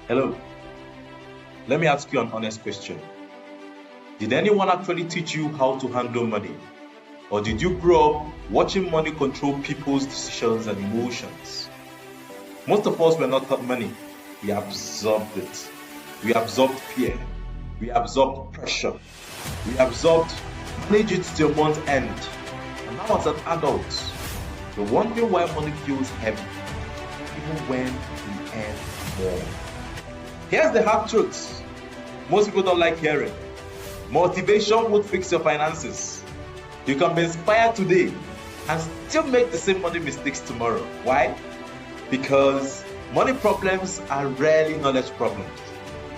Hello, let me ask you an honest question. Did anyone actually teach you how to handle money? Or did you grow up watching money control people's decisions and emotions? Most of us were not taught money. We absorbed it. We absorbed fear. We absorbed pressure. We absorbed manage it till month end. And now as an adult, you're wondering why money feels heavy, even when we earn more. Here's the hard truth. Most people don't like hearing. Motivation won't fix your finances. You can be inspired today and still make the same money mistakes tomorrow. Why? Because money problems are rarely knowledge problems.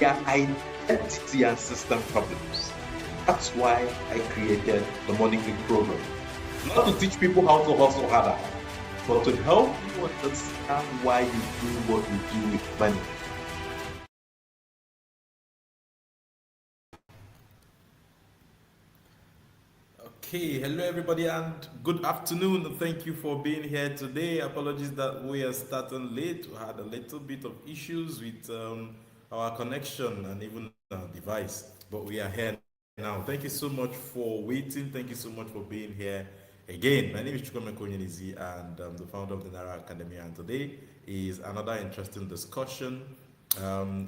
They are identity and system problems. That's why I created the Money Click program. Not to teach people how to hustle harder, but to help you understand why you do what you do with money. Okay, hello everybody and good afternoon. Thank you for being here today. Apologies that we are starting late. We had a little bit of issues with our connection and even our device, but we are here now. Thank you so much for waiting. Thank you so much for being here again. My name is Chukome Konyenizi and I'm the founder of the Naira Academy, and today is another interesting discussion.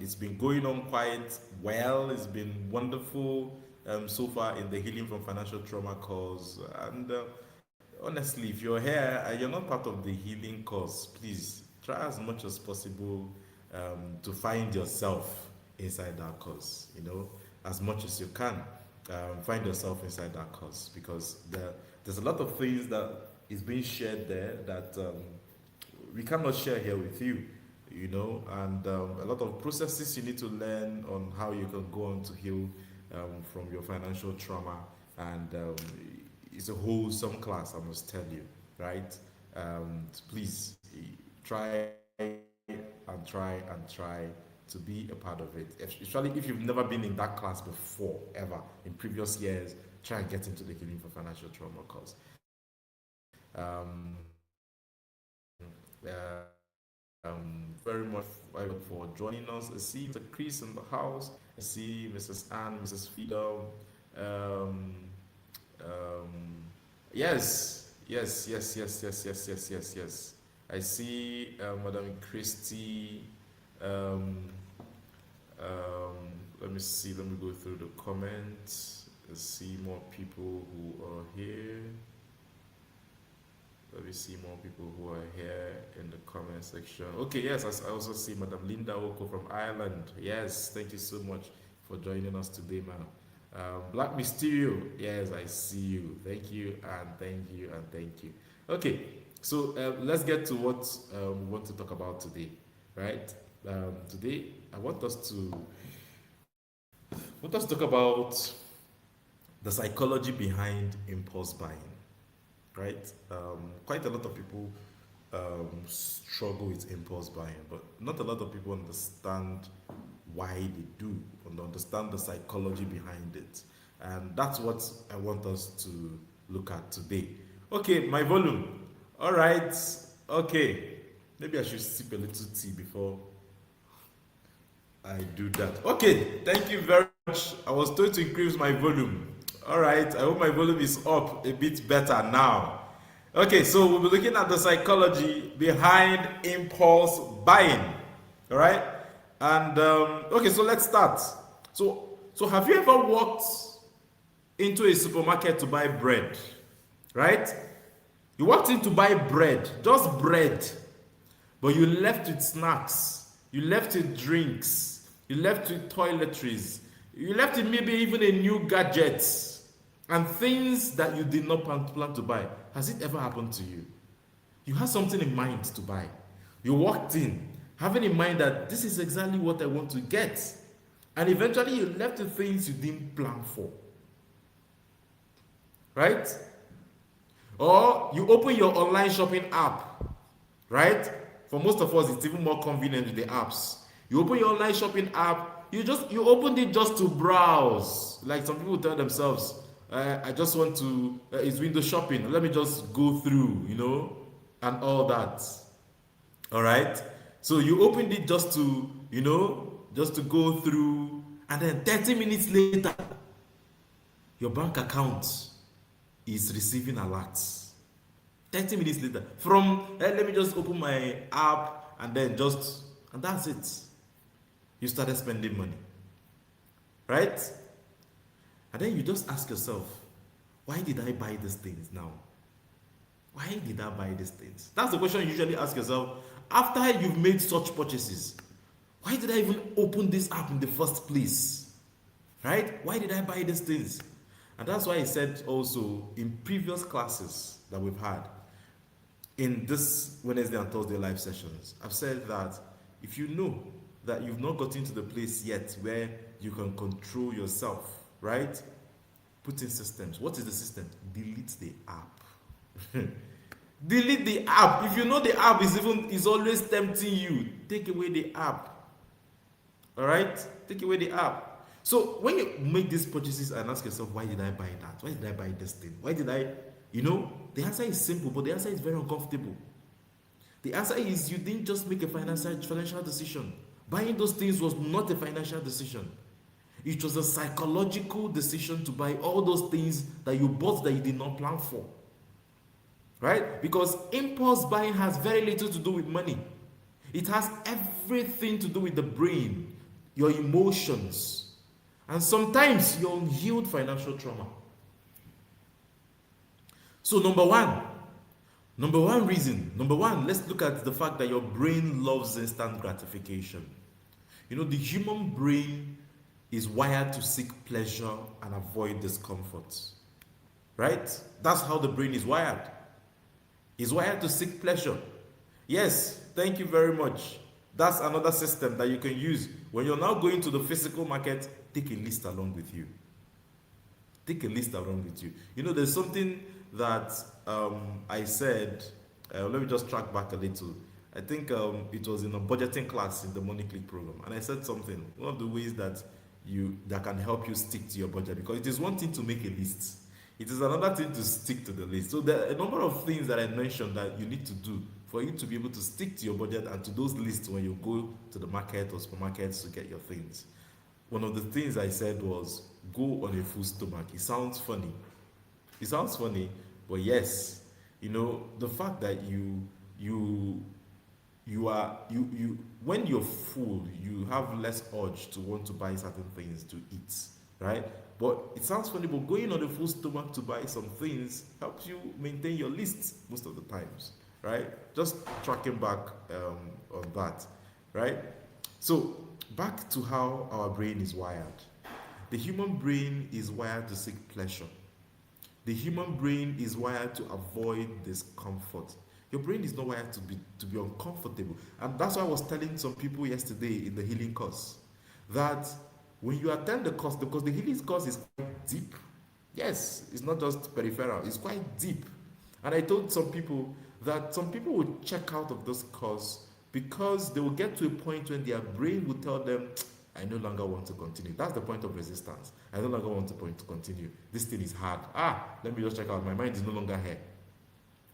It's been going on quite well. It's been wonderful so far in the Healing from Financial Trauma course. And honestly, if you're here and you're not part of the healing course, please try as much as possible to find yourself inside that course, as much as you can. Find yourself inside that course, because there's a lot of things that is being shared there that we cannot share here with you, and a lot of processes you need to learn on how you can go on to heal from your financial trauma. And it's a wholesome class, I must tell you, right? Please try and try to be a part of it. Especially if you've never been in that class before, ever, in previous years, try and get into the Healing for Financial Trauma course. Very much for joining us. I see Mr. Chris in the house. I see Mrs. Ann, Mrs. Fido. Yes. I see Madam Christie. Let me see. Let me go through the comments. I see more people who are here. Let me see more people who are here in the comment section. Okay, yes, I also see Madam Linda Oko from Ireland. Yes, thank you so much for joining us today, ma'am. Black Mysterio, yes, I see you. Thank you, and thank you, and thank you. Okay, so let's get to what we want to talk about today, right? Today, I want us to talk about the psychology behind impulse buying. Right? Quite a lot of people struggle with impulse buying, but not a lot of people understand why they do, and understand the psychology behind it. And that's what I want us to look at today. Okay, my volume. All right. Okay. Maybe I should sip a little tea before I do that. Okay. Thank you very much. I was told to increase my volume. All right, I hope my volume is up a bit better now. Okay, so we'll be looking at the psychology behind impulse buying. All right, and okay, so let's start. So have you ever walked into a supermarket to buy bread? Right? You walked in to buy bread, just bread, but you left with snacks, you left with drinks, you left with toiletries, you left with maybe even a new gadget and things that you did not plan to buy. Has it ever happened to you? You had something in mind to buy. You walked in, having in mind that this is exactly what I want to get. And eventually you left with things you didn't plan for. Right? Or you open your online shopping app. Right? For most of us, it's even more convenient with the apps. You open your online shopping app, you opened it just to browse. Like some people tell themselves, I just want to, it's window shopping. Let me just go through, and all that. All right. So you opened it just to, just to go through, and then 30 minutes later, your bank account is receiving alerts. 30 minutes later, from let me just open my app and that's it. You started spending money, right? And then you just ask yourself, why did I buy these things now? Why did I buy these things? That's the question you usually ask yourself after you've made such purchases. Why did I even open this app in the first place? Right? Why did I buy these things? And that's why I said also in previous classes that we've had, in this Wednesday and Thursday live sessions, I've said that if you know that you've not gotten to the place yet where you can control yourself, right? Put in systems. What is the system? Delete the app. Delete the app. If you know the app is always tempting you, take away the app. All right? Take away the app. So when you make these purchases and ask yourself, why did I buy that? Why did I buy this thing? Why did I, the answer is simple, but the answer is very uncomfortable. The answer is you didn't just make a financial decision. Buying those things was not a financial decision. It was a psychological decision to buy all those things that you bought that you did not plan for. Right? Because impulse buying has very little to do with money. It has everything to do with the brain, your emotions, and sometimes your unhealed financial trauma. So number one, let's look at the fact that your brain loves instant gratification. The human brain is wired to seek pleasure and avoid discomfort. Right? That's how the brain is wired. It's wired to seek pleasure. Yes, thank you very much. That's another system that you can use. When you're now going to the physical market, take a list along with you. Take a list along with you. There's something that I said, let me just track back a little. I think it was in a budgeting class in the Money Click program. And I said something, one of the ways that can help you stick to your budget, because it is one thing to make a list. It is another thing to stick to the list. So there are a number of things that I mentioned that you need to do for you to be able to stick to your budget and to those lists when you go to the market or supermarkets to get your things. One of the things I said was go on a full stomach. It sounds funny. But yes, the fact that when you're full, you have less urge to want to buy certain things to eat, right? But it sounds funny, but going on a full stomach to buy some things helps you maintain your list most of the times, right? Just tracking back on that, right? So back to how our brain is wired. The human brain is wired to seek pleasure. The human brain is wired to avoid discomfort. Your brain is not wired to be uncomfortable. And that's why I was telling some people yesterday in the healing course that when you attend the course, because the healing course is quite deep. Yes, it's not just peripheral, it's quite deep. And I told some people that some people will check out of this course because they will get to a point when their brain will tell them, I no longer want to continue. That's the point of resistance. I no longer want to continue. This thing is hard. Let me just check out. My mind is no longer here.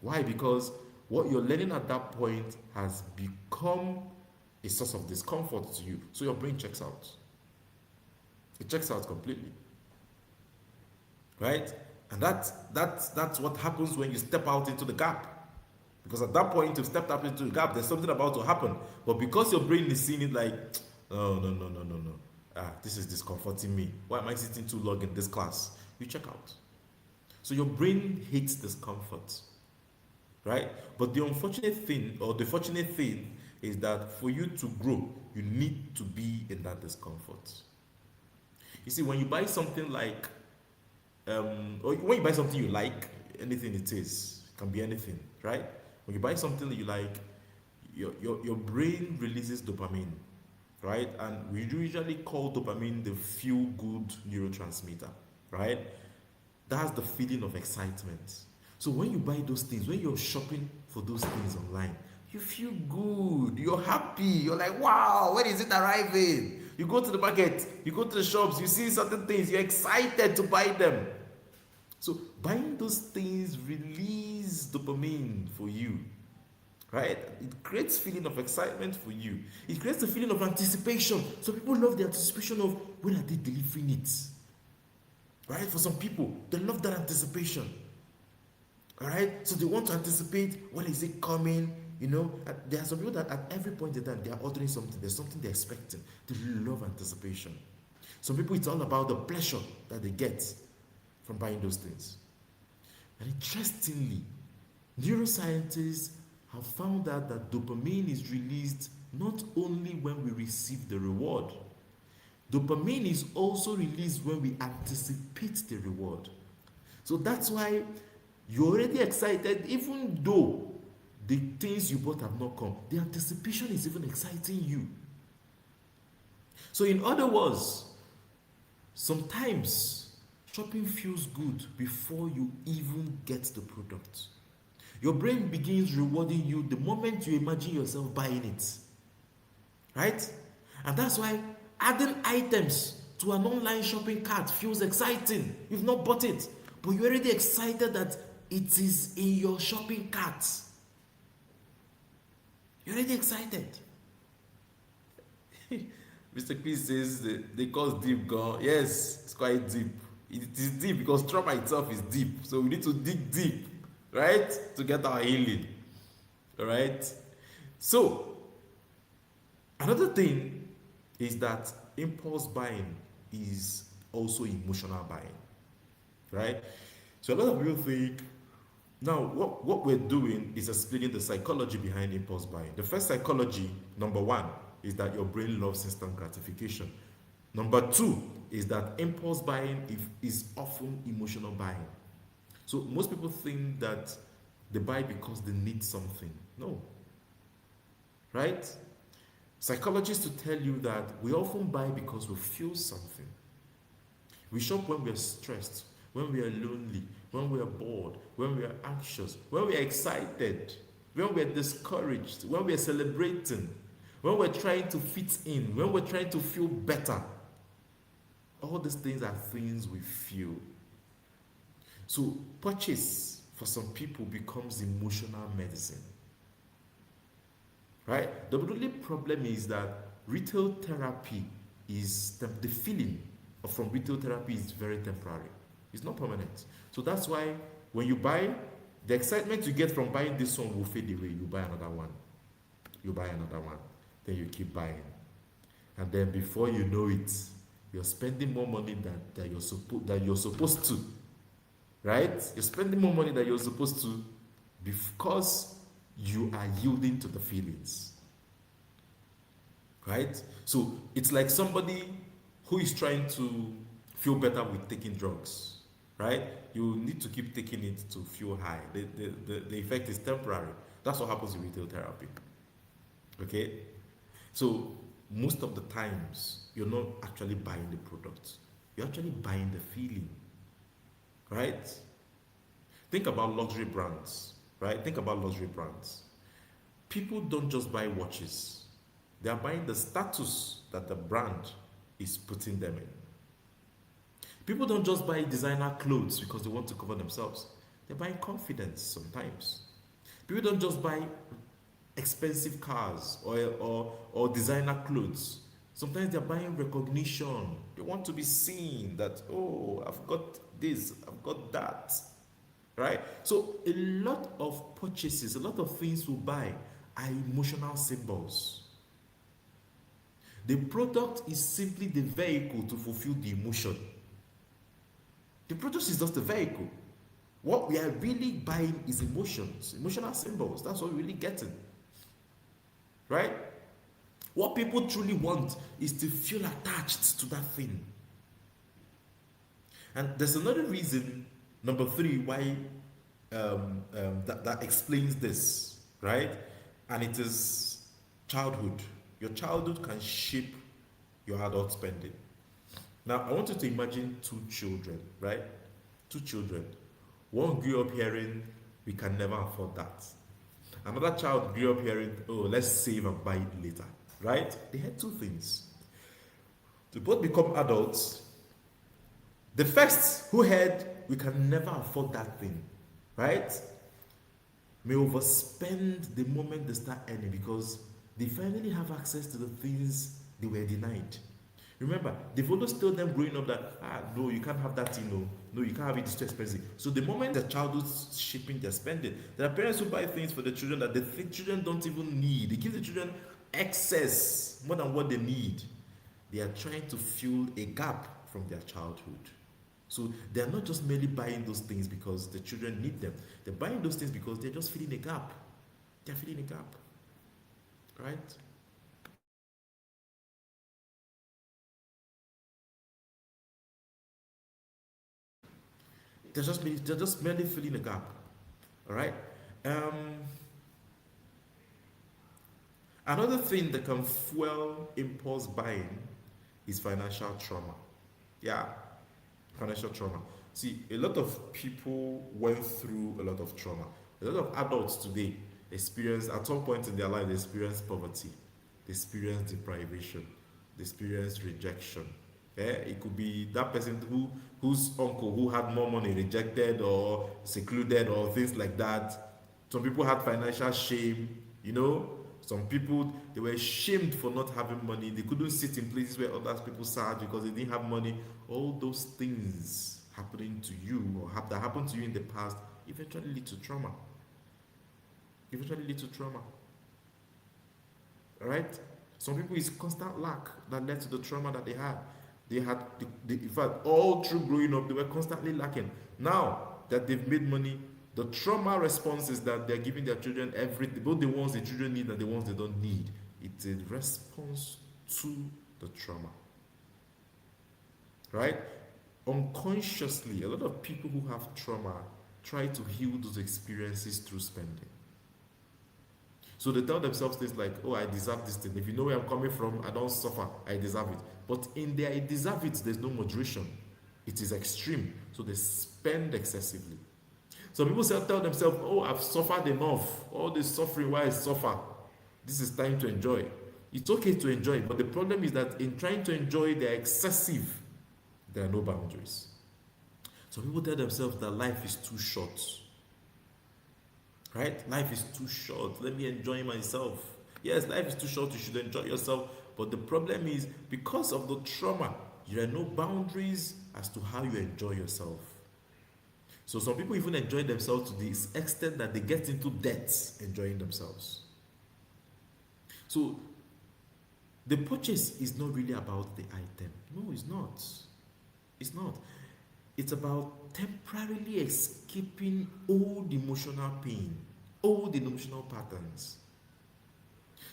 Why? Because what you're learning at that point has become a source of discomfort to you. So your brain checks out. It checks out completely. Right? And that's what happens when you step out into the gap. Because at that point, you've stepped up into the gap, there's something about to happen. But because your brain is seeing it like, no. This is discomforting me. Why am I sitting too long in this class? You check out. So your brain hates discomfort. Right? But the unfortunate thing, or the fortunate thing, is that for you to grow, you need to be in that discomfort. You see, when you buy something like, or when you buy something you like, anything it is, it can be anything, right? When you buy something that you like, your brain releases dopamine, right? And we usually call dopamine the feel-good neurotransmitter, right? That's the feeling of excitement. So when you buy those things, when you're shopping for those things online, you feel good, you're happy, you're like, wow, when is it arriving? You go to the market, you go to the shops, you see certain things, you're excited to buy them. So buying those things release dopamine for you. right? It creates feeling of excitement for you. It creates a feeling of anticipation. So people love the anticipation of when are they delivering it, right? For some people, they love that anticipation. All right, so they want to anticipate when is it coming. There are some people that at every point in time they are ordering something. There's something they're expecting. They love anticipation. Some people, it's all about the pleasure that they get from buying those things. And interestingly, neuroscientists have found out that dopamine is released not only when we receive the reward. Dopamine is also released when we anticipate the reward. So that's why you're already excited, even though the things you bought have not come. The anticipation is even exciting you. So, in other words, sometimes shopping feels good before you even get the product. Your brain begins rewarding you the moment you imagine yourself buying it. Right? And that's why adding items to an online shopping cart feels exciting. You've not bought it, but you're already excited that it is in your shopping cart. You're already excited. Mr. Chris says they cause deep gone. Yes, it's quite deep. It is deep because trauma itself is deep. So we need to dig deep, right? To get our healing. All right? So, another thing is that impulse buying is also emotional buying, right? So a lot of people think, now what we're doing is explaining the psychology behind impulse buying. The first psychology, number one, is that your brain loves instant gratification. Number two is that impulse buying is often emotional buying. So most people think that they buy because they need something. No. Right? Psychologists will tell you that we often buy because we feel something. We shop when we are stressed, when we are lonely, when we are bored, when we are anxious, when we are excited, when we are discouraged, when we are celebrating, when we're trying to fit in, when we're trying to feel better. All these things are things we feel. So purchase for some people becomes emotional medicine. Right? The only problem is that retail therapy is the feeling from retail therapy is very temporary. It's not permanent. So that's why when you buy, the excitement you get from buying this one will fade away. You buy another one. You buy another one. Then you keep buying. And then before you know it, you're spending more money than you're supposed to. Right? You're spending more money than you're supposed to because you are yielding to the feelings. Right? So it's like somebody who is trying to feel better with taking drugs. Right? You need to keep taking it to feel high. The effect is temporary. That's what happens in retail therapy. Okay? So most of the times, you're not actually buying the product. You're actually buying the feeling. Right? Think about luxury brands. Right? Think about luxury brands. People don't just buy watches. They are buying the status that the brand is putting them in. People don't just buy designer clothes because they want to cover themselves. They're buying confidence sometimes. People don't just buy expensive cars or designer clothes. Sometimes they're buying recognition. They want to be seen that, oh, I've got this, I've got that. Right? So a lot of purchases, a lot of things we buy are emotional symbols. The product is simply the vehicle to fulfill the emotion. The product is just a vehicle. What we are really buying is emotions, emotional symbols. That's what we're really getting. Right? What people truly want is to feel attached to that thing. And there's another reason, number three, why that explains this, right? And it is childhood. Your childhood can shape your adult spending. Now, I want you to imagine two children, right? Two children. One grew up hearing, we can never afford that. Another child grew up hearing, oh, let's save and buy it later, right? They had two things. To both become adults, the first who heard, we can never afford that thing, right? may overspend the moment they start earning because they finally have access to the things they were denied. Remember, they've always told them growing up that, no, you can't have that, no, you can't have it, it's too expensive. So the moment the child is shipping, they're spending. There are parents who buy things for the children that the children don't even need. They give the children excess, more than what they need. They are trying to fill a gap from their childhood. So they're not just merely buying those things because the children need them. They're buying those things because they're just filling a gap. They're filling a gap. Right? They're just merely filling a gap. All right. Another thing that can fuel impulse buying is financial trauma. Yeah, financial trauma. See, a lot of people went through a lot of trauma. A lot of adults today experience, at some point in their life, they experience poverty, they experience deprivation, they experience rejection. It could be that person whose uncle who had more money rejected or secluded or things like that. Some people had financial shame, Some people, they were shamed for not having money. They couldn't sit in places where other people sat because they didn't have money. All those things happening to you or that happened to you in the past eventually lead to trauma. All right? Some people, it's constant lack that led to the trauma that they had. In fact, all through growing up, they were constantly lacking. Now that they've made money, the trauma response is that they're giving their children everything, both the ones the children need and the ones they don't need. It's a response to the trauma. Right? Unconsciously, a lot of people who have trauma try to heal those experiences through spending. So they tell themselves things like, oh, I deserve this thing. If you know where I'm coming from, I don't suffer, I deserve it. But in their I deserve it, there's no moderation. It is extreme. So they spend excessively. Some people tell themselves, oh, I've suffered enough. All this suffering, why I suffer? This is time to enjoy. It's okay to enjoy, but the problem is that in trying to enjoy, they're excessive. There are no boundaries. Some people tell themselves that life is too short. Right? Life is too short. Let me enjoy myself. Yes, life is too short. You should enjoy yourself. But the problem is, because of the trauma, there are no boundaries as to how you enjoy yourself. So some people even enjoy themselves to the extent that they get into debt enjoying themselves. So the purchase is not really about the item. No, it's not. It's not. It's about temporarily escaping old emotional pain, old emotional patterns.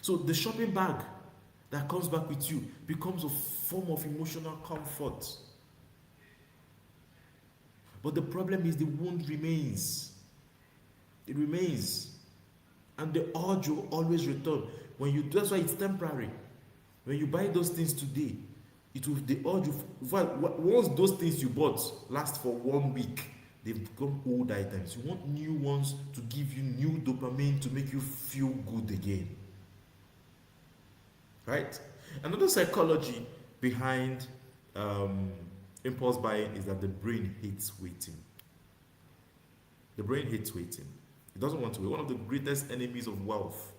So the shopping bag that comes back with you becomes a form of emotional comfort. But the problem is the wound remains. It remains. And the urge will always return. That's why it's temporary. When you buy those things today, the urge once those things you bought last for 1 week, they've become old items. You want new ones to give you new dopamine to make you feel good again. Right? Another psychology behind impulse buying is that the brain hates waiting. The brain hates waiting. It doesn't want to wait. One of the greatest enemies of wealth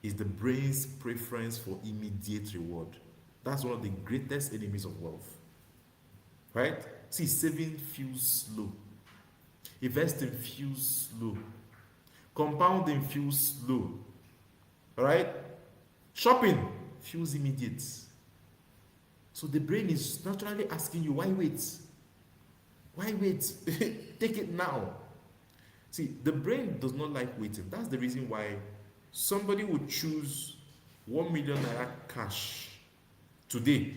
is the brain's preference for immediate reward. That's one of the greatest enemies of wealth. Right? See, saving feels slow. Investing feels slow. Compounding feels slow. Alright? Shopping feels immediate. So the brain is naturally asking you, why wait? Why wait? Take it now. See, the brain does not like waiting. That's the reason why somebody would choose 1 million naira cash today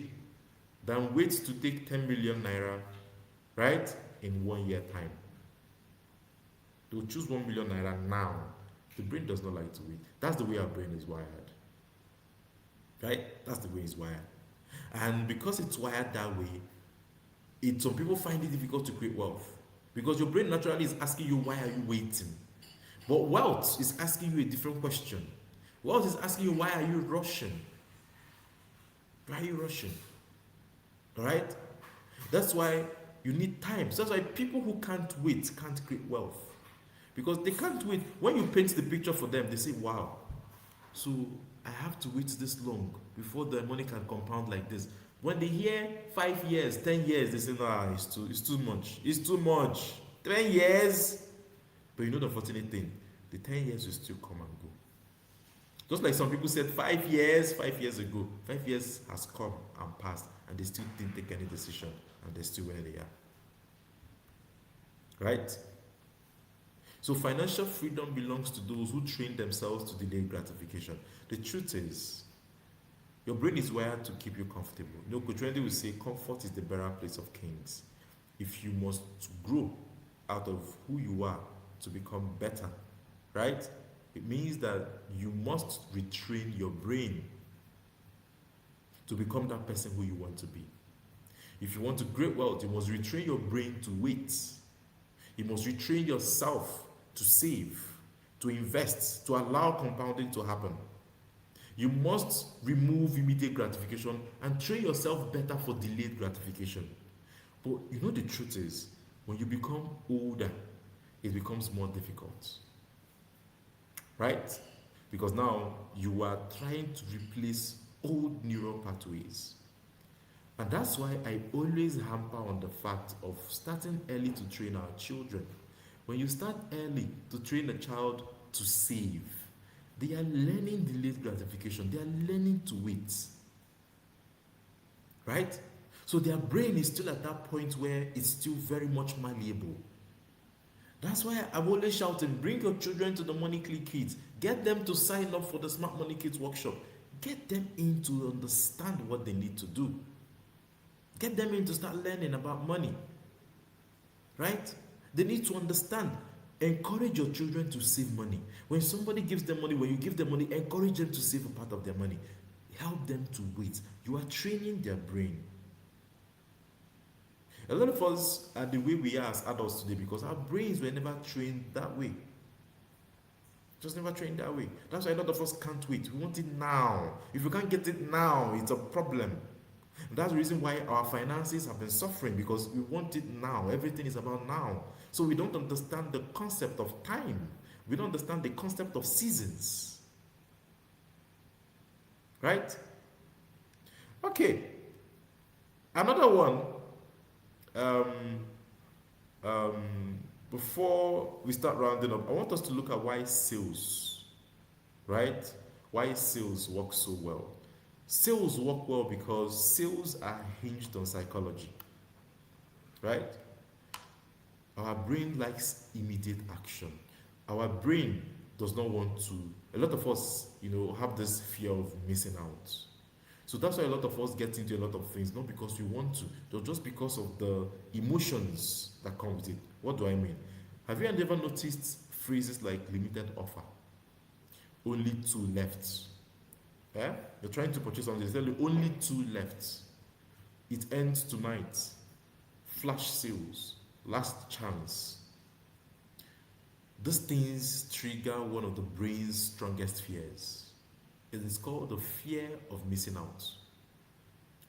than wait to take 10 million naira, right, in 1 year time. They will choose 1 million naira now. The brain does not like to wait. That's the way our brain is wired. Right? That's the way it's wired. And because it's wired that way, some people find it difficult to create wealth. Because your brain naturally is asking you, why are you waiting? But wealth is asking you a different question. Wealth is asking you, why are you rushing? Why are you rushing? Alright? That's why you need time. So that's why people who can't wait can't create wealth. Because they can't wait. When you paint the picture for them, they say, wow, so I have to wait this long before the money can compound like this. When they hear 5 years, 10 years, they say, nah, it's too much. It's too much. 10 years. But you know the unfortunate thing, the 10 years will still come and go. Just like some people said 5 years, 5 years ago. 5 years has come and passed, and they still didn't take any decision, and they're still where they are. Right? So financial freedom belongs to those who train themselves to delay gratification. The truth is, your brain is wired to keep you comfortable. You know, Coach Wendy will say, comfort is the burial place of kings. If you must grow out of who you are to become better, right? It means that you must retrain your brain to become that person who you want to be. If you want to create wealth, you must retrain your brain to wait. You must retrain yourself to save, to invest, to allow compounding to happen. You must remove immediate gratification and train yourself better for delayed gratification. But you know the truth is, when you become older, it becomes more difficult. Right? Because now you are trying to replace old neural pathways. And that's why I always hamper on the fact of starting early to train our children. When you start early to train a child to save, they are learning delayed gratification. They are learning to wait. Right? So their brain is still at that point where it's still very much malleable. That's why I'm always shouting, bring your children to the Money Click Kids. Get them to sign up for the Smart Money Kids workshop. Get them in to understand what they need to do. Get them in to start learning about money. Right? They need to understand. Encourage your children to save money. When somebody gives them money, when you give them money, encourage them to save a part of their money. Help them to wait. You are training their brain. A lot of us are the way we are as adults today because our brains were never trained that way. Just never trained that way. That's why a lot of us can't wait. We want it now. If we can't get it now, it's a problem. And that's the reason why our finances have been suffering, because we want it now. Everything is about now. So we don't understand the concept of time. We don't understand the concept of seasons. Right? Okay. Another one. Before we start rounding up, I want us to look at why sales, right? Why sales work so well. Sales work well because sales are hinged on psychology, right? Our brain likes immediate action. Our brain does not want to. A lot of us, have this fear of missing out. So that's why a lot of us get into a lot of things, not because we want to, but just because of the emotions that come with it. What do I mean? Have you ever noticed phrases like limited offer? Only 2 left. Yeah? You're trying to purchase something, they tell you only 2 left. It ends tonight. Flash sales. Last chance. These things trigger one of the brain's strongest fears. It is called the fear of missing out.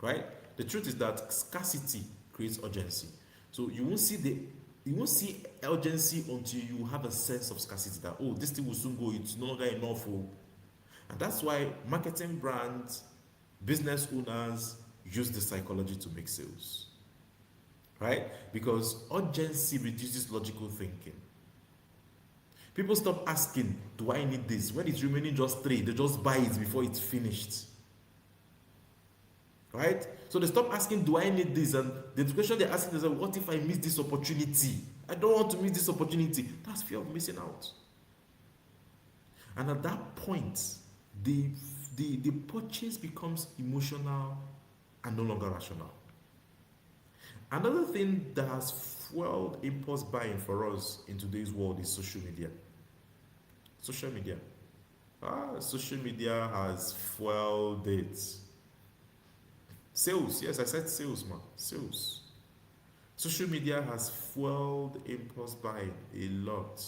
Right? The truth is that scarcity creates urgency. So you won't see urgency until you have a sense of scarcity that, oh, this thing will soon go, it's no longer enough. Oh. And that's why marketing brands, business owners use the psychology to make sales. Right? Because urgency reduces logical thinking. People stop asking, do I need this? When it's remaining just 3, they just buy it before it's finished. Right? So they stop asking, do I need this? And the question they're asking is, what if I miss this opportunity? I don't want to miss this opportunity. That's fear of missing out. And at that point, the purchase becomes emotional and no longer rational. Another thing that has fueled impulse buying for us in today's world is social media. Social media. Social media has fueled it. Sales. Yes, I said sales, man. Sales. Social media has fueled impulse buying a lot.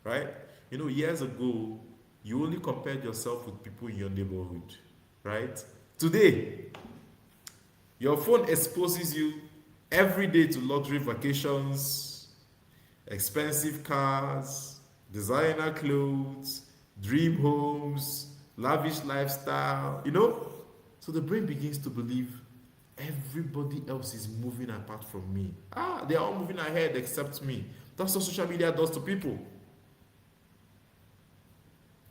Right? Years ago, you only compared yourself with people in your neighborhood. Right? Today, your phone exposes you every day to luxury vacations, expensive cars, designer clothes, dream homes, lavish lifestyle, you know? So the brain begins to believe everybody else is moving apart from me. They are all moving ahead except me. That's what social media does to people.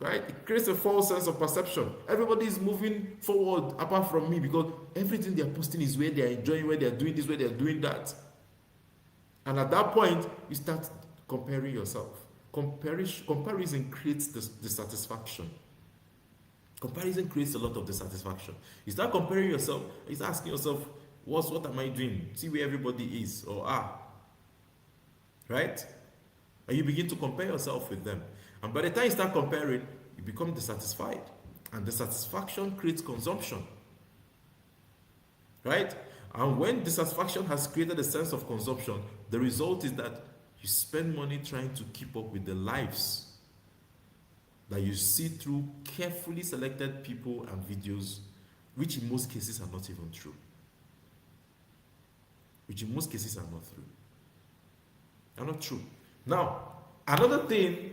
Right? It creates a false sense of perception. Everybody is moving forward apart from me because everything they are posting is where they are enjoying, where they are doing this, where they are doing that. And at that point, you start comparing yourself. Comparison creates dissatisfaction. Comparison creates a lot of dissatisfaction. You start comparing yourself, you start asking yourself, what am I doing? See where everybody is or are. Right? And you begin to compare yourself with them. And by the time you start comparing, you become dissatisfied. And dissatisfaction creates consumption. Right? And when dissatisfaction has created a sense of consumption, the result is that you spend money trying to keep up with the lives that you see through carefully selected people and videos, which in most cases are not even true. Which in most cases are not true. Are not true. Now, another thing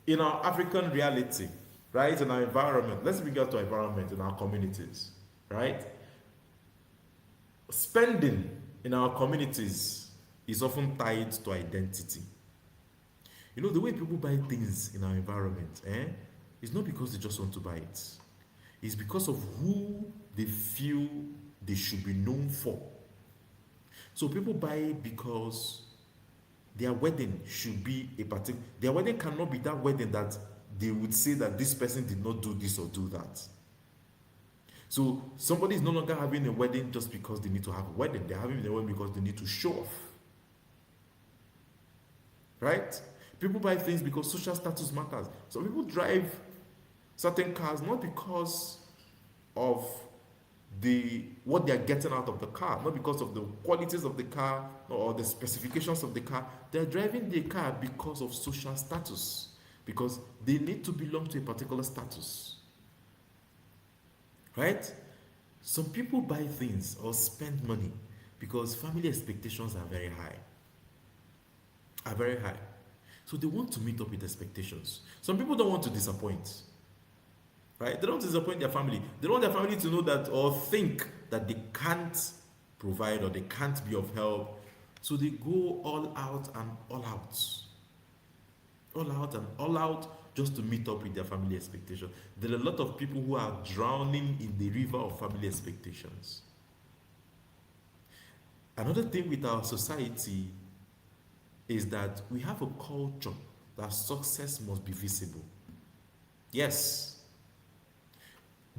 in our African reality, right, in our environment, let's bring out to our environment in our communities, right? Spending in our communities is often tied to identity. You know, the way people buy things in our environment, it's not because they just want to buy it. It's because of who they feel they should be known for. So people buy it because their wedding should be a particular, their wedding cannot be that wedding that they would say that this person did not do this or do that. So somebody is no longer having a wedding just because they need to have a wedding. They're having a wedding because they need to show off. Right? People buy things because social status matters. So people drive certain cars not because of what they are getting out of the car, not because of the qualities of the car or the specifications of the car. They're driving the car because of social status, because they need to belong to a particular status. Right? Some people buy things or spend money because family expectations are very high. So they want to meet up with expectations. Some people don't want to disappoint. Right? They don't disappoint their family. They don't want their family to know that or think that they can't provide or they can't be of help. So they go all out and all out. All out and all out just to meet up with their family expectations. There are a lot of people who are drowning in the river of family expectations. Another thing with our society is that we have a culture that success must be visible. Yes.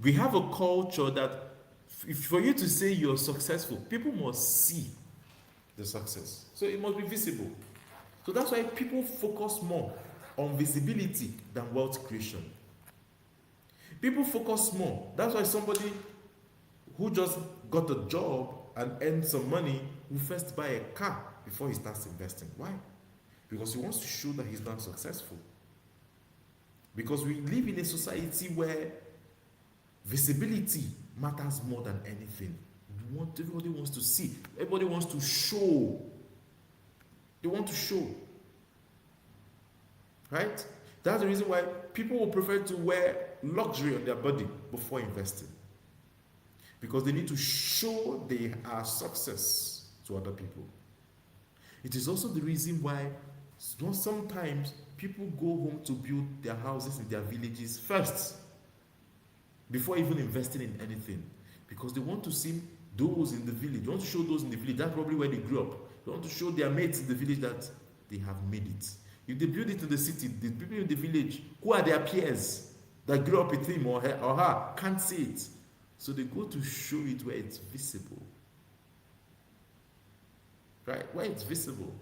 We have a culture that for you to say you're successful, people must see the success. So it must be visible. So that's why people focus more on visibility than wealth creation. People focus more. That's why somebody who just got a job and earned some money will first buy a car before he starts investing. Why? Because he wants to show that he's not successful. Because we live in a society where visibility matters more than anything. Everybody wants to see. Everybody wants to show. They want to show. Right? That's the reason why people will prefer to wear luxury on their body before investing. Because they need to show they are success to other people. It is also the reason why sometimes people go home to build their houses in their villages first, before even investing in anything, because they want to see those in the village. They want to show those in the village. That's probably where they grew up. They want to show their mates in the village that they have made it. If they build it in the city, the people in the village, who are their peers that grew up with him or her, can't see it. So they go to show it where it's visible. Right? Where it's visible.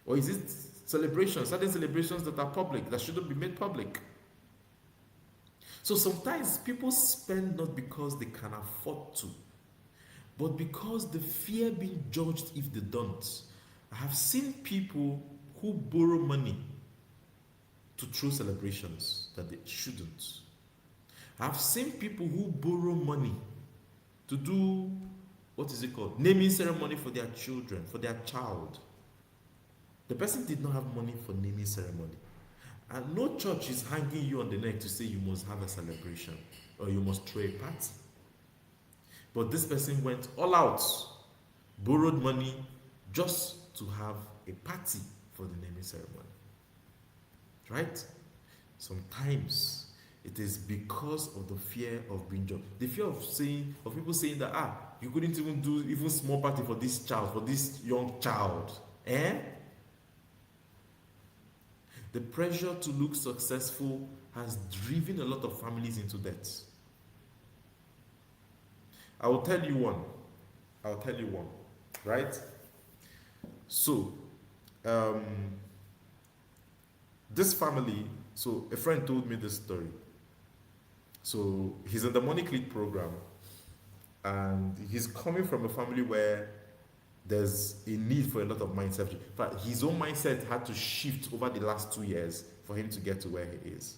Or is it celebrations, certain celebrations that are public, that shouldn't be made public? So sometimes people spend not because they can afford to, but because they fear being judged if they don't. I have seen people who borrow money to throw celebrations that they shouldn't. I've seen people who borrow money to do, naming ceremony for their children, for their child. The person did not have money for naming ceremony. And no church is hanging you on the neck to say you must have a celebration or you must throw a party. But this person went all out, borrowed money just to have a party for the naming ceremony. Right? Sometimes it is because of the fear of being judged. The fear of people saying that you couldn't even do even small party for this child, for this young child. The pressure to look successful has driven a lot of families into debt. I will tell you one. Right? So, this family, so a friend told me this story. So he's in the Money Click program, and he's coming from a family where there's a need for a lot of mindset. In fact, his own mindset had to shift over the last 2 years for him to get to where he is.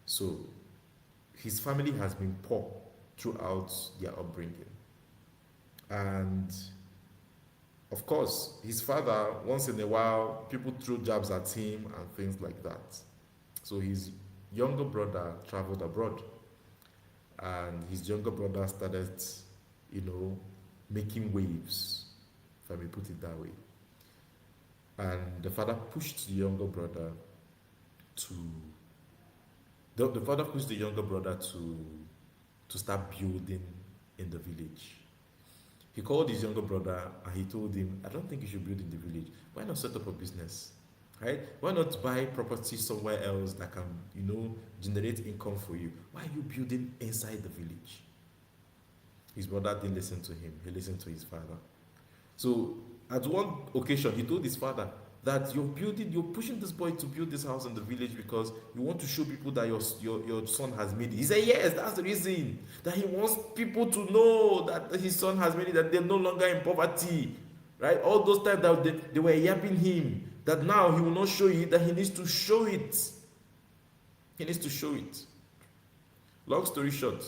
So his family has been poor throughout their upbringing. And of course, his father, once in a while, people throw jabs at him and things like that. So his younger brother traveled abroad, and his younger brother started, making waves, if I may put it that way. And the father pushed the younger brother to start building in the village. He called his younger brother and he told him, I don't think you should build in the village. Why not set up a business? Right? Why not buy property somewhere else that can, generate income for you? Why are you building inside the village? His brother didn't listen to him. He listened to his father. So at one occasion, he told his father that you're pushing this boy to build this house in the village because you want to show people that your son has made it. He said, yes, that's the reason. That he wants people to know that his son has made it, that they're no longer in poverty. Right? All those times that they were yapping him, that now he will not show it, that he needs to show it. He needs to show it. Long story short,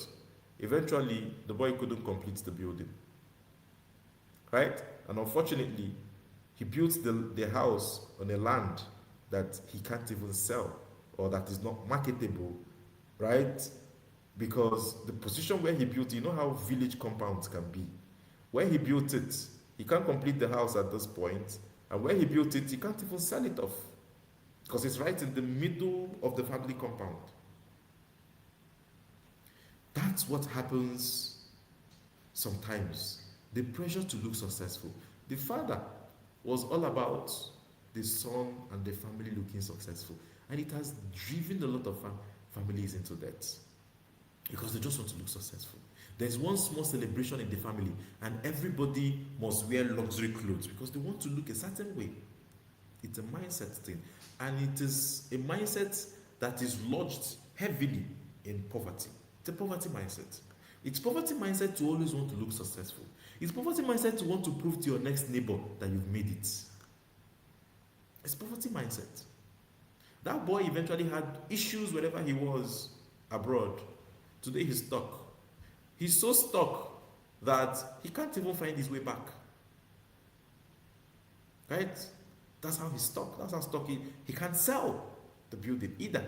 eventually the boy couldn't complete the building. Right? And unfortunately, he built the house on a land that he can't even sell or that is not marketable, right? Because the position where he built, you know how village compounds can be. Where he built it, he can't complete the house at this point, and where he built it, he can't even sell it off because it's right in the middle of the family compound. That's what happens sometimes. The pressure to look successful. The father was all about the son and the family looking successful. And it has driven a lot of families into debt because they just want to look successful. There's one small celebration in the family and everybody must wear luxury clothes because they want to look a certain way. It's a mindset thing. And it is a mindset that is lodged heavily in poverty. It's a poverty mindset. It's poverty mindset to always want to look successful. It's poverty mindset to want to prove to your next neighbor that you've made it. It's poverty mindset. That boy eventually had issues wherever he was abroad. Today he's stuck. He's so stuck that he can't even find his way back. Right? That's how he's stuck. That's how stuck he can't sell the building either.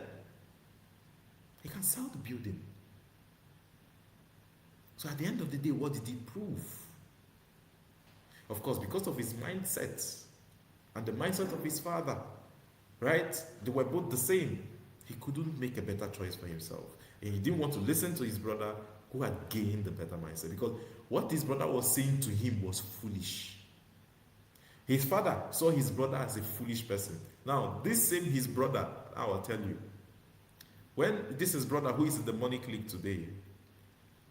He can't sell the building. So at the end of the day, what did he prove? Of course, because of his mindset and the mindset of his father, right? They were both the same. He couldn't make a better choice for himself. And he didn't want to listen to his brother who had gained the better mindset because what his brother was saying to him was foolish. His father saw his brother as a foolish person. Now, this same his brother, I will tell you, when this is brother who is in the Money Click today,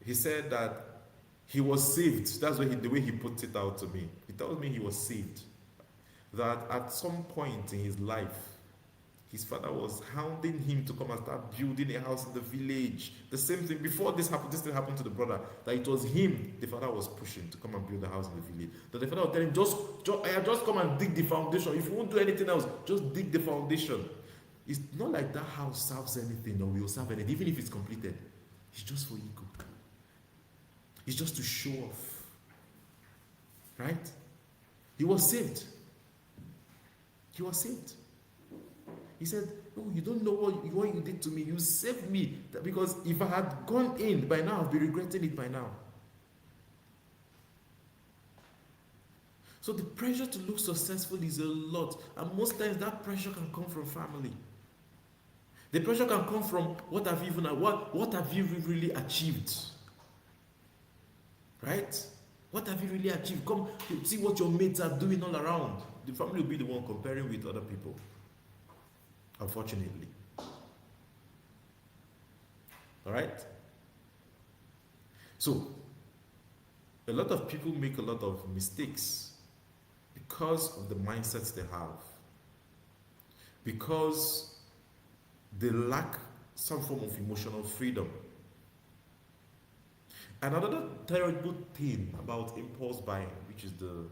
he said that he was saved. That's the way he put it out to me. He told me he was saved. That at some point in his life, his father was hounding him to come and start building a house in the village. The same thing, before this thing happened to the brother, that it was him the father was pushing to come and build a house in the village. That the father was telling him, just come and dig the foundation. If you won't do anything else, just dig the foundation. It's not like that house serves anything or will serve anything, even if it's completed. It's just for ego. It's just to show off. Right? He was saved. He was saved. He said, "Oh, you don't know what you did to me. You saved me. Because if I had gone in by now, I'd be regretting it by now." So the pressure to look successful is a lot. And most times that pressure can come from family. The pressure can come from what have you really achieved? Right? What have you really achieved? Come see what your mates are doing all around. The family will be the one comparing with other people. Unfortunately. Alright? So, a lot of people make a lot of mistakes because of the mindsets they have. Because they lack some form of emotional freedom. And another terrible thing about impulse buying, which is the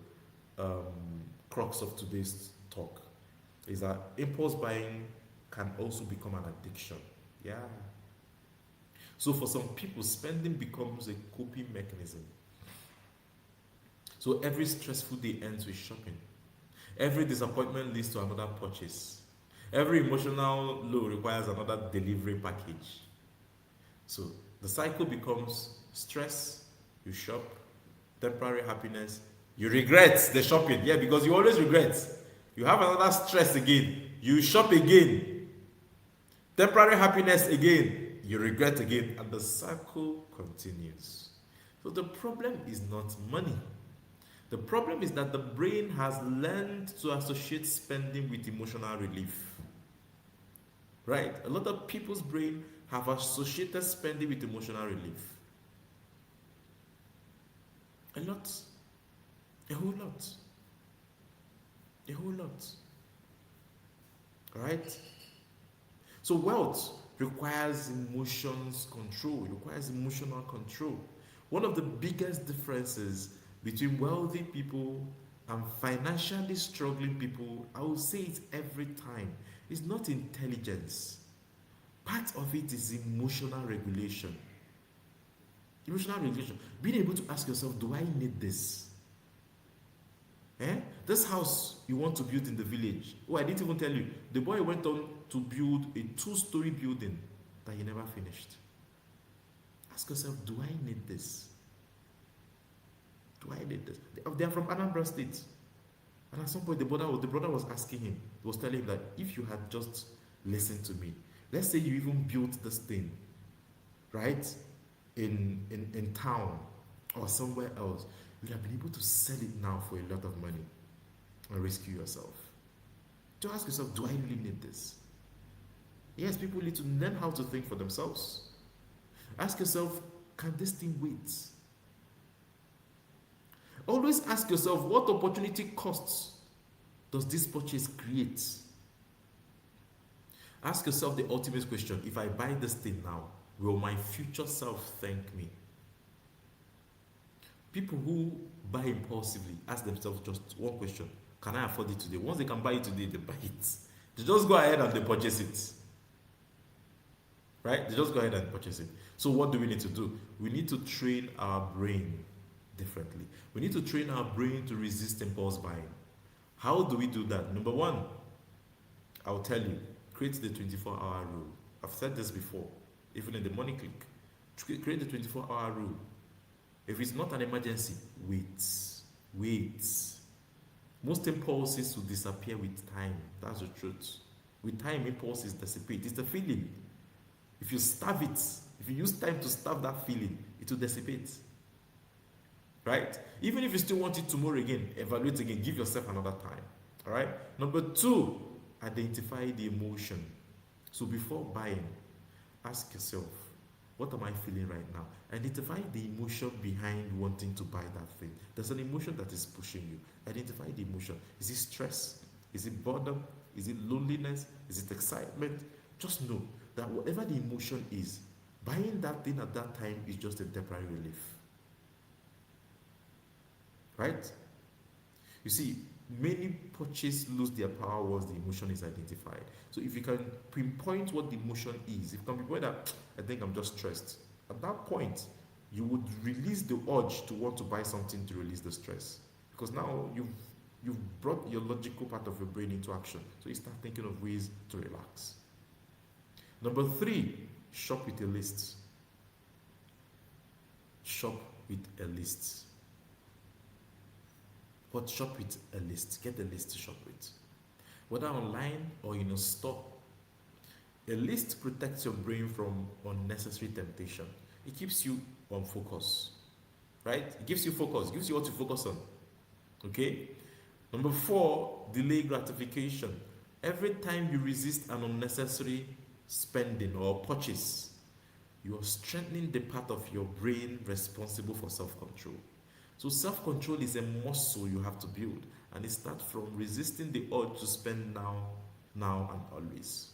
crux of today's talk, is that impulse buying can also become an addiction. Yeah. So for some people, spending becomes a coping mechanism. So every stressful day ends with shopping. Every disappointment leads to another purchase. Every emotional low requires another delivery package. So the cycle becomes stress, you shop, temporary happiness, you regret the shopping. Yeah, because you always regret. You have another stress again, you shop again, temporary happiness again, you regret again, and the cycle continues. So the problem is not money. The problem is that the brain has learned to associate spending with emotional relief. Right? A lot of people's brain have associated spending with emotional relief. A lot. A whole lot. A whole lot. Right? So wealth requires emotions control. It requires emotional control. One of the biggest differences between wealthy people and financially struggling people, I will say it every time, is not intelligence. Part of it is emotional regulation. Emotional regulation. Being able to ask yourself, do I need this? This house you want to build in the village. Oh, I didn't even tell you. The boy went on to build a 2-story building that he never finished. Ask yourself, do I need this? Do I need this? They are from Anambra State. And at some point, the brother was asking him, he was telling him that if you had just listened to me, let's say you even built this thing, right, in town or somewhere else, you'd have been able to sell it now for a lot of money and rescue yourself. To ask yourself, do I really need this? Yes, people need to learn how to think for themselves. Ask yourself, can this thing wait? Always ask yourself, what opportunity costs does this purchase create? Ask yourself the ultimate question: if I buy this thing now, will my future self thank me? People who buy impulsively ask themselves just one question: can I afford it today? Once they can buy it today, they buy it. They just go ahead and they purchase it. Right? They just go ahead and purchase it. So what do we need to do? We need to train our brain differently. We need to train our brain to resist impulse buying. How do we do that? Number one, I'll tell you, create the 24-hour rule. I've said this before, even in the Money Click. Create the 24-hour rule. If it's not an emergency, wait. Most impulses will disappear with time. That's the truth. With time, impulses dissipate. It's the feeling. If you starve it, if you use time to starve that feeling, it will dissipate. Right? Even if you still want it tomorrow again, evaluate again, give yourself another time. All right? Number two, identify the emotion. So before buying, ask yourself, what am I feeling right now? Identify the emotion behind wanting to buy that thing. There's an emotion that is pushing you. Identify the emotion. Is it stress? Is it boredom? Is it loneliness? Is it excitement? Just know that whatever the emotion is, buying that thing at that time is just a temporary relief. Right? You see, many purchases lose their power once the emotion is identified. So if you can pinpoint what the emotion is, if you can pinpoint that, I think I'm just stressed, at that point, you would release the urge to want to buy something to release the stress. Because now You've brought your logical part of your brain into action. So you start thinking of ways to relax. Number 3, shop with a list. Shop with a list. What? Shop with a list. Get a list to shop with. Whether online or in a store. A list protects your brain from unnecessary temptation. It keeps you on focus. Right? It gives you focus, gives you what to focus on. Okay? Number 4, delay gratification. Every time you resist an unnecessary spending or purchase, you are strengthening the part of your brain responsible for self-control. So self-control is a muscle you have to build, and it starts from resisting the urge to spend now and always.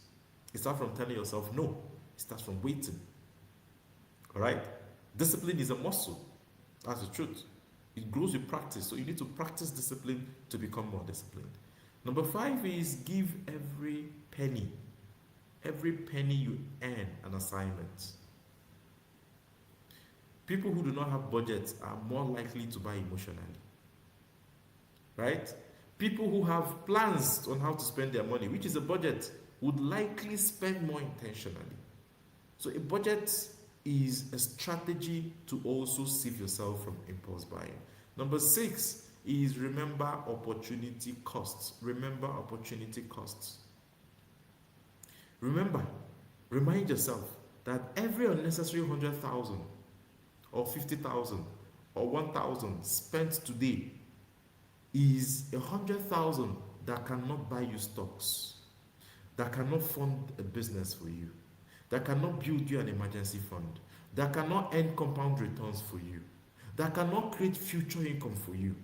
It starts from telling yourself no. It starts from waiting. All right? Discipline is a muscle. That's the truth. It grows with practice. So you need to practice discipline to become more disciplined. Number 5 is give every penny you earn an assignment. People who do not have budgets are more likely to buy emotionally. Right? People who have plans on how to spend their money, which is a budget, would likely spend more intentionally. So a budget is a strategy to also save yourself from impulse buying. Number 6 is remember opportunity costs. Remember opportunity costs. Remind yourself that every unnecessary 100,000 or 50,000 or 1,000 spent today is 100,000 that cannot buy you stocks, that cannot fund a business for you, that cannot build you an emergency fund, that cannot earn compound returns for you, that cannot create future income for you.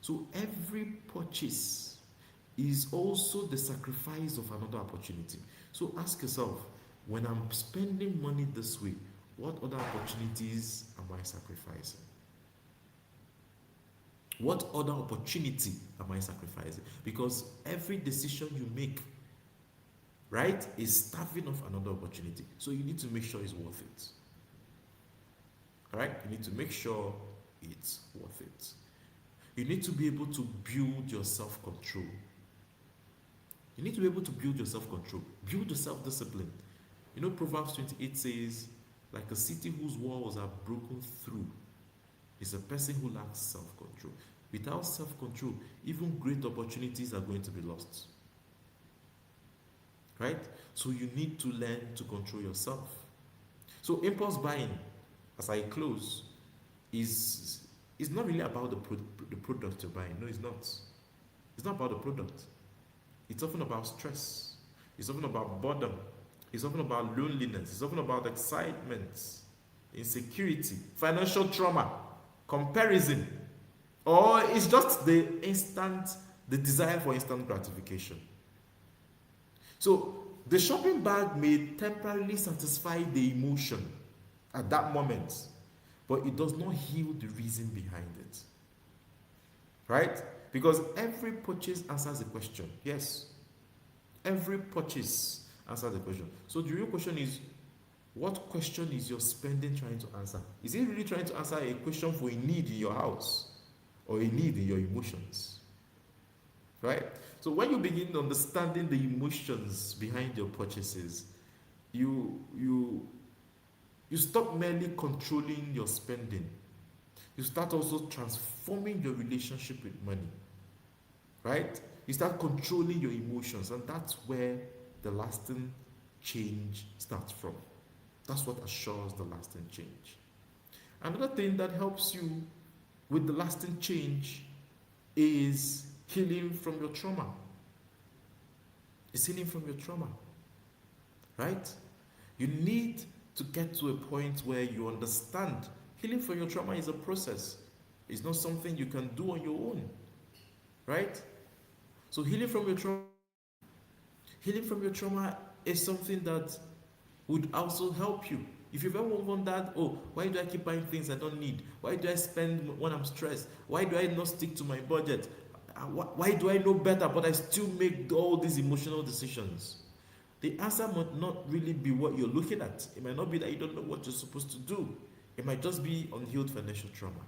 So every purchase is also the sacrifice of another opportunity. So ask yourself, when I'm spending money this way, what other opportunities am I sacrificing? What other opportunity am I sacrificing? Because every decision you make, right, is starving of another opportunity. So you need to make sure it's worth it. All right? You need to make sure it's worth it. You need to be able to build your self-control. You need to be able to build your self-control. Build your self-discipline. You know, Proverbs 28 says, like a city whose walls are broken through is a person who lacks self-control. Without self-control, even great opportunities are going to be lost. Right? So you need to learn to control yourself. So impulse buying, as I close, is not really about the product you're buying. No, it's not. It's not about the product. It's often about stress. It's often about boredom. It's often about loneliness. It's often about excitement, insecurity, financial trauma, comparison, or it's just the desire for instant gratification. So the shopping bag may temporarily satisfy the emotion at that moment, but it does not heal the reason behind it. Right? Because every purchase answers a question. Yes. Every purchase answers the question. So the real question is, what question is your spending trying to answer? Is it really trying to answer a question for a need in your house or a need in your emotions? Right? So when you begin understanding the emotions behind your purchases, you stop merely controlling your spending. You start also transforming your relationship with money. Right? You start controlling your emotions, and that's where the lasting change starts from. That's what assures the lasting change. Another thing that helps you with the lasting change is healing from your trauma. It's healing from your trauma. Right? You need to get to a point where you understand healing from your trauma is a process. It's not something you can do on your own. Right? So healing from your trauma is something that would also help you. If you've ever wondered, why do I keep buying things I don't need? Why do I spend when I'm stressed? Why do I not stick to my budget? Why do I know better but I still make all these emotional decisions? The answer might not really be what you're looking at. It might not be that you don't know what you're supposed to do. It might just be unhealed financial trauma.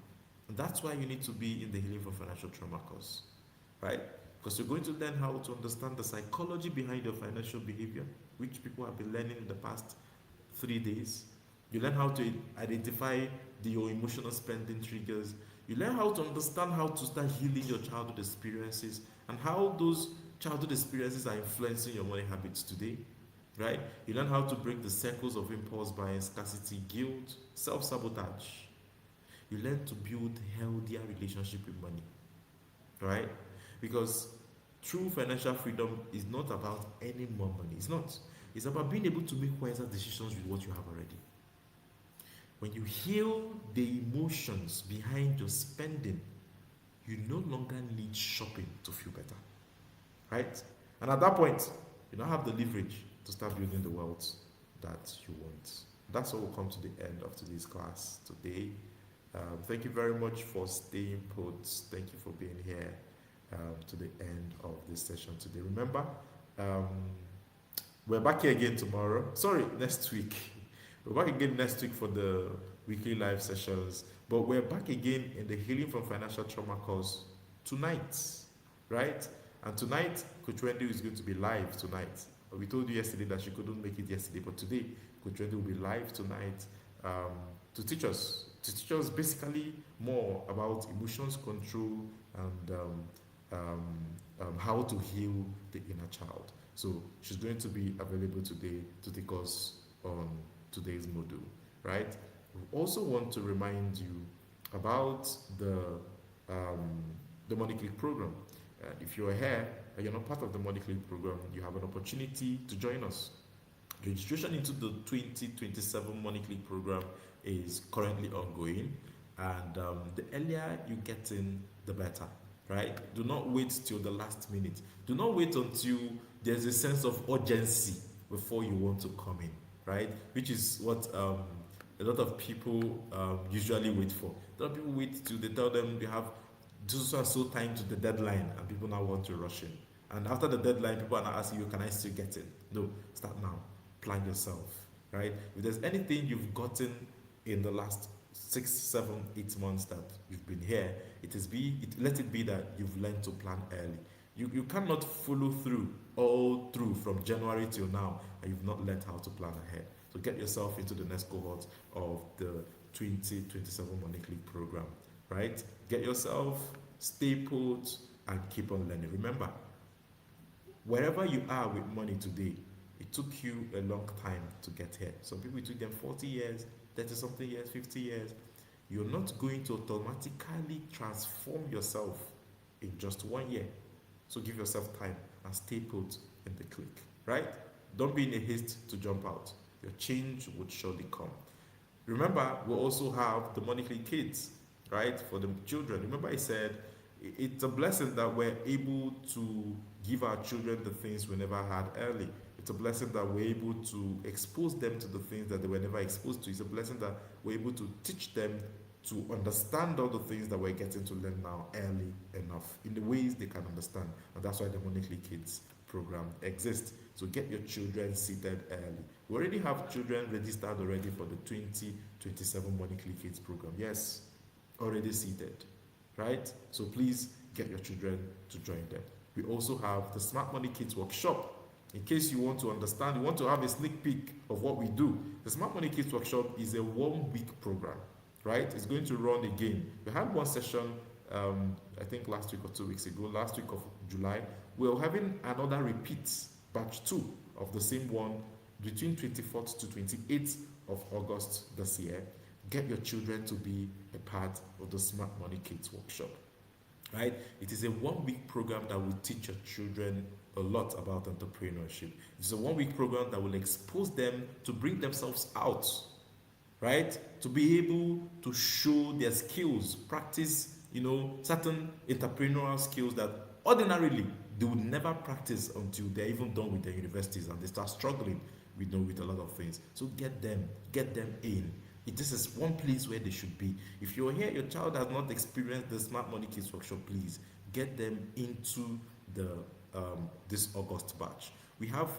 And that's why you need to be in the Healing from Financial Trauma course. right? Because you're going to learn how to understand the psychology behind your financial behavior, which people have been learning in the past 3 days. You learn how to identify your emotional spending triggers. You learn how to understand how to start healing your childhood experiences and how those childhood experiences are influencing your money habits today, right? You learn how to break the circles of impulse buying, scarcity, guilt, self-sabotage. You learn to build healthier relationship with money, right? Because true financial freedom is not about any more money. It's not. It's about being able to make wiser decisions with what you have already. When you heal the emotions behind your spending, you no longer need shopping to feel better, right? And at that point, you now have the leverage to start building the wealth that you want. That's how we'll come to the end of today's class today. Thank you very much for staying put. Thank you for being here to the end of this session today. Remember, um, we're back here again tomorrow. Sorry, next week. We're back again next week for the weekly live sessions. But we're back again in the Healing from Financial Trauma course tonight, right? And tonight, Coach Wendy is going to be live tonight. We told you yesterday that she couldn't make it yesterday, but today, Coach Wendy will be live tonight to teach us basically more about emotions control and how to heal the inner child. So she's going to be available today to take us on today's module, right? We also want to remind you about the Money Click program. If you are here and you're not part of the Money Click program, you have an opportunity to join us. Registration into the 2027 Money Click program is currently ongoing, and the earlier you get in, the better, right? Do not wait till the last minute. Do not wait until there's a sense of urgency before you want to come in, right? Which is what a lot of people usually wait for. A lot of people wait till they tell them they have so time to the deadline, and people now want to rush in. And after the deadline, people are now asking you, can I still get in? No, start now. Plan yourself, right? If there's anything you've gotten in the last 6, 7, 8 months that you've been here, let it be that you've learned to plan early. You cannot follow through all through from January till now and you've not learned how to plan ahead. So get yourself into the next cohort of the 2027 Money Click program, right? Get yourself, stay put, and keep on learning. Remember, wherever you are with money today, it took you a long time to get here. Some people, it took them 40 years, 30 something years, 50 years. You're not going to automatically transform yourself in just 1 year. So give yourself time and stay put in the click, right? Don't be in a haste to jump out. Your change would surely come. Remember, we also have the Money Click Kids, right? For the children. Remember I said it's a blessing that we're able to give our children the things we never had early. It's a blessing that we're able to expose them to the things that they were never exposed to. It's a blessing that we're able to teach them to understand all the things that we're getting to learn now early enough in the ways they can understand. And that's why the Money Click Kids program exists. So get your children seated early. We already have children registered already for the 2027 Money Click Kids program. Yes, already seated, right? So please get your children to join them. We also have the Smart Money Kids workshop. In case you want to understand, you want to have a sneak peek of what we do. The Smart Money Kids workshop is a 1-week program, right? It's going to run again. We had one session, I think last week or 2 weeks ago, last week of July. We're having another repeat, batch 2 of the same one between 24th to 28th of August this year. Get your children to be a part of the Smart Money Kids workshop, right? It is a 1-week program that will teach your children a lot about entrepreneurship. It's a 1-week program that will expose them to bring themselves out, right? To be able to show their skills, practice, certain entrepreneurial skills that ordinarily they would never practice until they're even done with their universities and they start struggling with a lot of things. So get them in. This is one place where they should be. If you're here, your child has not experienced the Smart Money Kids workshop, please get them into the this August batch. We have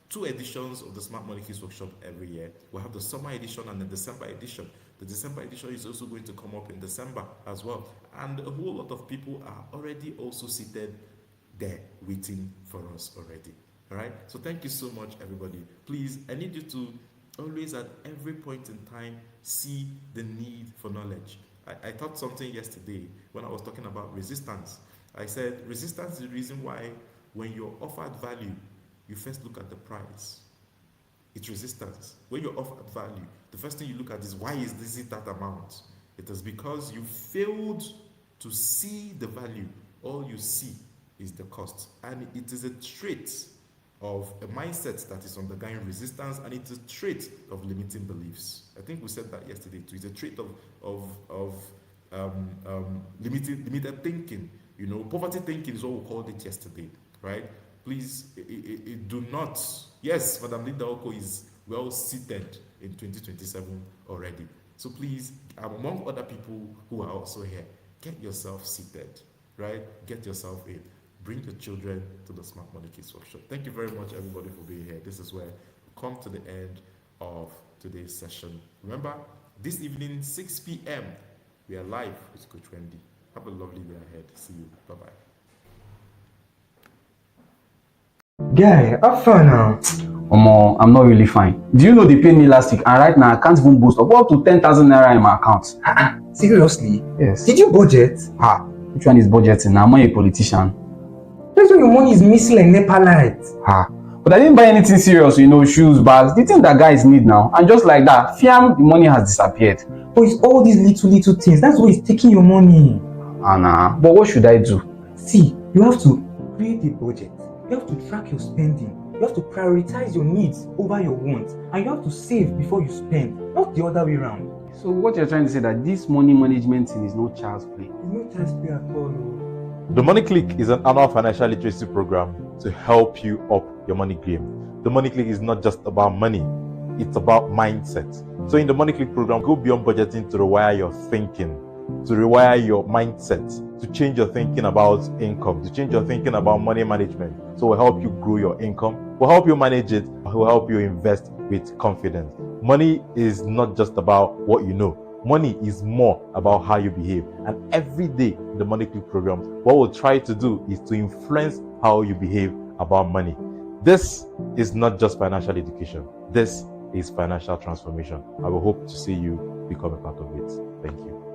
2 editions of the Smart Money Kids workshop every year. We have the summer edition and the December edition. The December edition is also going to come up in December as well. And a whole lot of people are already also seated there waiting for us already. All right. So thank you so much, everybody. Please, I need you to always, at every point in time, see the need for knowledge. I thought something yesterday when I was talking about resistance. I said resistance is the reason why when you're offered value, you first look at the price. It's resistance. When you're offered value, the first thing you look at is, why is this that amount? It is because you failed to see the value. All you see is the cost. And it is a trait of a mindset that is undergoing resistance, and it's a trait of limiting beliefs. I think we said that yesterday too. It's a trait of limited thinking. You know, poverty thinking is what we called it yesterday, right? Please, do not. Yes, Madam Linda Oko is well seated in 2027 already. So please, among other people who are also here, get yourself seated, right? Get yourself in. Bring the children to the Smart Money Kids Workshop. Thank you very much, everybody, for being here. This is where we come to the end of today's session. Remember, this evening, 6 p.m., we are live with Coach Wendy. Have a lovely day ahead. See you. Bye-bye. Guy, how far now? Omo, I'm not really fine. Do you know they paid me last week, and right now I can't even boost up to 10,000 naira in my account? Seriously? Yes. Did you budget? Which one is budgeting? Now I'm not a politician. That's when your money is missing like NEPA lights. But I didn't buy anything serious, shoes, bags, the thing that guys need now. And just like that, fiam, the money has disappeared. But it's all these little things. That's why it's taking your money. Nah. But what should I do? See, you have to create a budget. You have to track your spending. You have to prioritize your needs over your wants. And you have to save before you spend, not the other way around. So what you're trying to say that this money management thing is no child's play? It's no child's play at all. The Money Click is an annual financial literacy program to help you up your money game. The Money Click is not just about money, it's about mindset. So in the Money Click program, go beyond budgeting to rewire your thinking, to rewire your mindset, to change your thinking about income, to change your thinking about money management. So we'll help you grow your income, we'll help you manage it, we'll help you invest with confidence. Money is not just about what you know. Money is more about how you behave. And every day in the Money Click program, what we'll try to do is to influence how you behave about money. This is not just financial education. This is financial transformation. I will hope to see you become a part of it. Thank you.